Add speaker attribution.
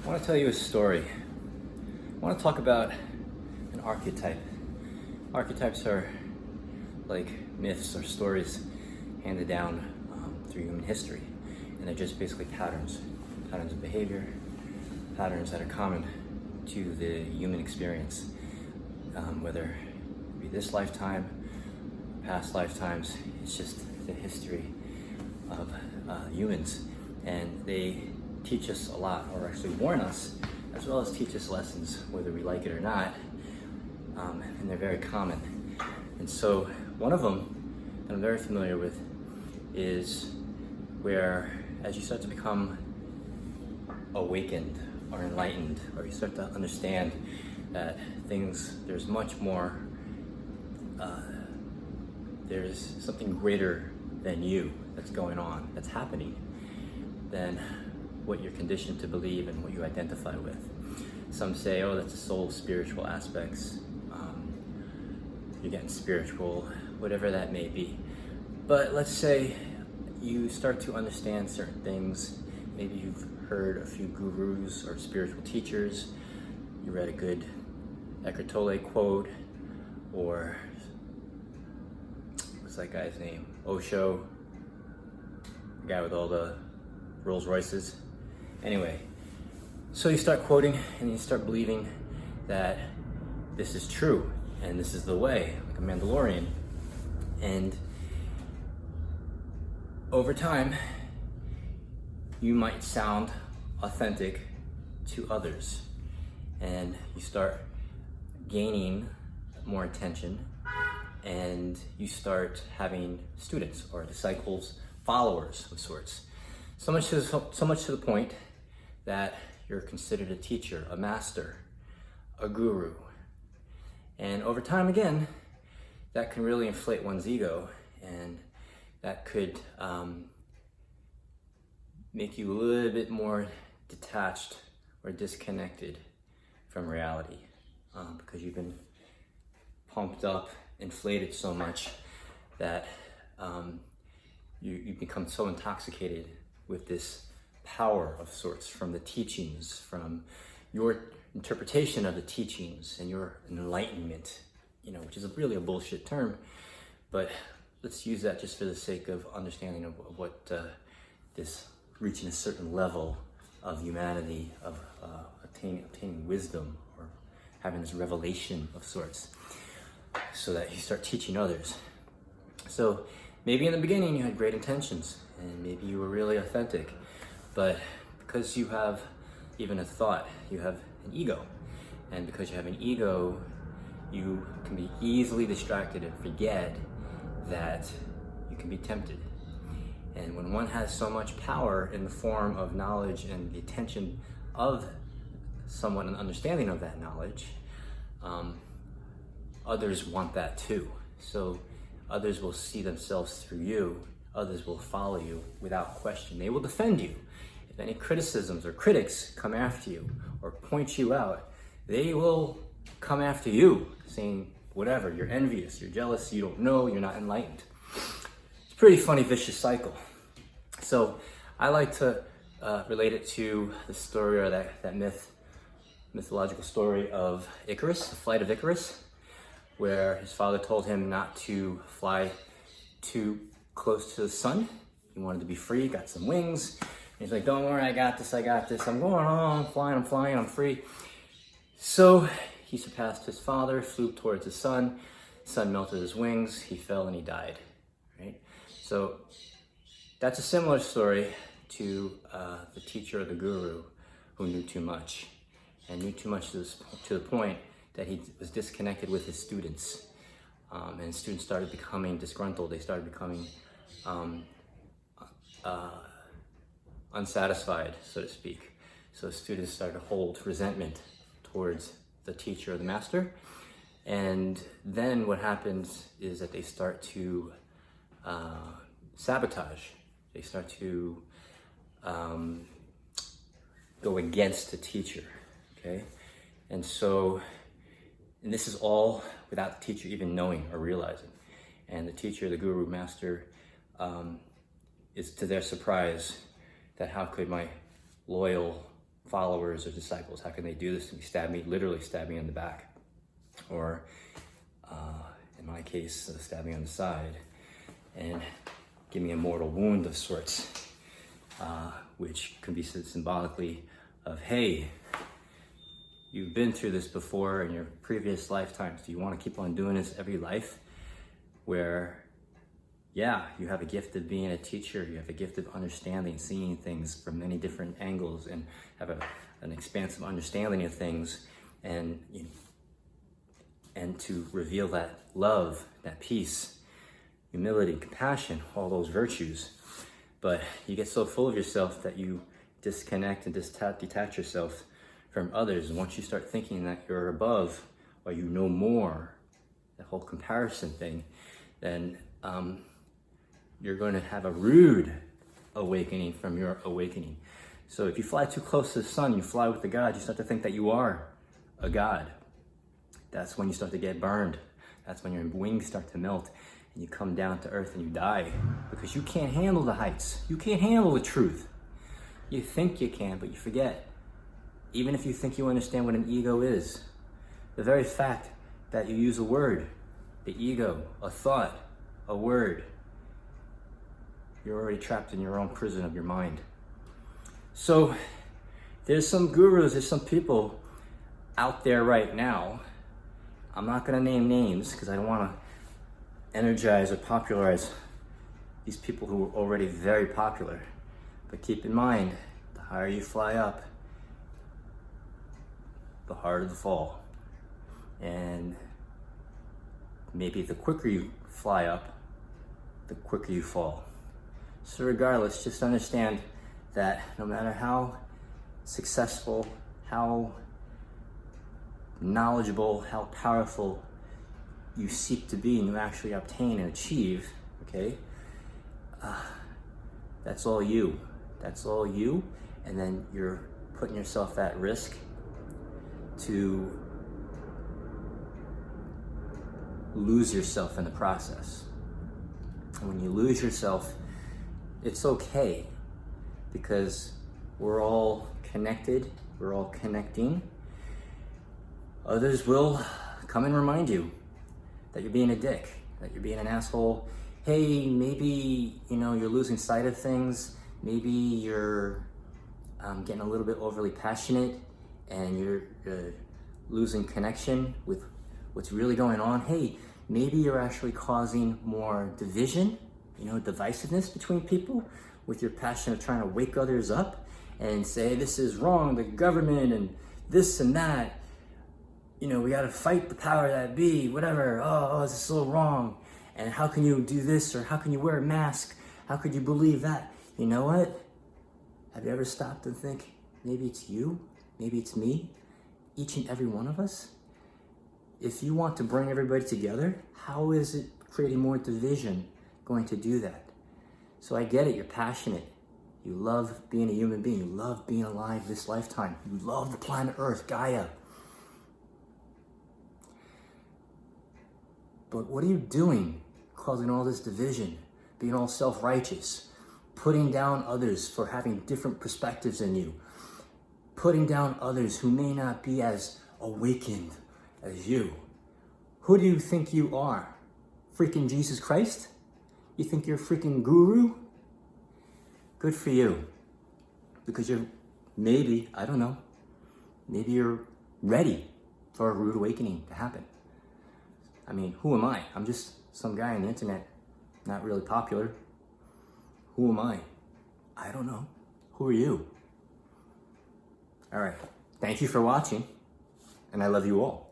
Speaker 1: I want to tell you a story. I want to talk about an archetype. Archetypes are like myths or stories handed down through human history, and they're just basically patterns of behavior, patterns that are common to the human experience, whether it be this lifetime, past lifetimes. It's just the history of humans, and they teach us a lot, or actually warn us, as well as teach us lessons, whether we like it or not, and they're very common. And so one of them that I'm very familiar with is where, as you start to become awakened or enlightened, or you start to understand that there's much more, there's something greater than you that's going on, that's happening, than what you're conditioned to believe and what you identify with. Some say, oh, that's the soul spiritual aspects. You're getting spiritual, whatever that may be. But let's say you start to understand certain things. Maybe you've heard a few gurus or spiritual teachers. You read a good Eckhart Tolle quote, or what's that guy's name? Osho, the guy with all the Rolls Royces. Anyway, so you start quoting and you start believing that this is true and this is the way, like a Mandalorian. And over time, you might sound authentic to others, and you start gaining more attention, and you start having students or disciples, followers of sorts. So much to the point that you're considered a teacher, a master, a guru. And over time, again, that can really inflate one's ego, and that could make you a little bit more detached or disconnected from reality, because you've been pumped up, inflated so much that you become so intoxicated with this power of sorts from the teachings, from your interpretation of the teachings and your enlightenment, which is really a bullshit term, but let's use that just for the sake of understanding of what this reaching a certain level of humanity, of obtaining wisdom, or having this revelation of sorts, so that you start teaching others. So maybe in the beginning you had great intentions, and maybe you were really authentic, but because you have even a thought, you have an ego, and because you have an ego, you can be easily distracted and forget that you can be tempted. And when one has so much power in the form of knowledge and the attention of someone and understanding of that knowledge, others want that too. So others will see themselves through you. Others will follow you without question. They will defend you. If any criticisms or critics come after you or point you out, they will come after you, saying whatever, you're envious, you're jealous, you don't know, you're not enlightened. It's a pretty funny, vicious cycle. So I like to relate it to the story, or that mythological story of Icarus, the flight of Icarus, where his father told him not to fly too close to the sun. He wanted to be free, got some wings. And he's like, don't worry, I got this, I'm going on, I'm flying, I'm free. So he surpassed his father, flew towards the sun melted his wings, he fell and he died, right? So that's a similar story to the teacher or the guru who knew too much, and knew too much to the point that he was disconnected with his students. And students started becoming disgruntled, they started becoming unsatisfied, so to speak. So students started to hold resentment towards the teacher or the master. And then what happens is that they start to sabotage. They start to go against the teacher, okay? And this is all without the teacher even knowing or realizing. And the teacher, the guru, master, is to their surprise that how could my loyal followers or disciples? How can they do this to me? Literally stab me in the back. Or in my case, stab me on the side and give me a mortal wound of sorts, which can be symbolically of, hey, you've been through this before in your previous lifetimes. Do you want to keep on doing this every life? Where, yeah, you have a gift of being a teacher, you have a gift of understanding, seeing things from many different angles, and have an expansive understanding of things, and to reveal that love, that peace, humility, compassion, all those virtues. But you get so full of yourself that you disconnect and detach yourself from others. And once you start thinking that you're above or you know more, the whole comparison thing, then you're going to have a rude awakening from your awakening. So if you fly too close to the sun, you fly with the God, you start to think that you are a God. That's when you start to get burned. That's when your wings start to melt and you come down to earth and you die, because you can't handle the heights. You can't handle the truth. You think you can, but you forget. Even if you think you understand what an ego is, the very fact that you use a word, the ego, a thought, a word, you're already trapped in your own prison of your mind. So there's some gurus, there's some people out there right now. I'm not going to name names because I don't want to energize or popularize these people who are already very popular. But keep in mind, the higher you fly up, the harder the fall. And maybe the quicker you fly up, the quicker you fall. So regardless, just understand that no matter how successful, how knowledgeable, how powerful you seek to be and you actually obtain and achieve, okay, that's all you. That's all you. And then you're putting yourself at risk to lose yourself in the process. And when you lose yourself, it's okay, because we're all connected, we're all connecting. Others will come and remind you that you're being a dick, that you're being an asshole. Hey, maybe, you're losing sight of things. Maybe you're getting a little bit overly passionate and you're losing connection with what's really going on. Hey, maybe you're actually causing more division, divisiveness between people with your passion of trying to wake others up and say, this is wrong, the government and this and that. We got to fight the power that be, whatever. Oh, this is so wrong. And how can you do this? Or how can you wear a mask? How could you believe that? You know what? Have you ever stopped and think, maybe it's you? Maybe it's me? Each and every one of us? If you want to bring everybody together, how is it creating more division going to do that? So I get it. You're passionate. You love being a human being. You love being alive this lifetime. You love the planet Earth, Gaia. But what are you doing causing all this division, being all self-righteous, putting down others for having different perspectives than you, putting down others who may not be as awakened as you? Who do you think you are? Freaking Jesus Christ? You think you're a freaking guru? Good for you. Because you're maybe, I don't know, maybe you're ready for a rude awakening to happen. I mean, who am I? I'm just some guy on the internet, not really popular. Who am I? I don't know. Who are you? All right. Thank you for watching, and I love you all.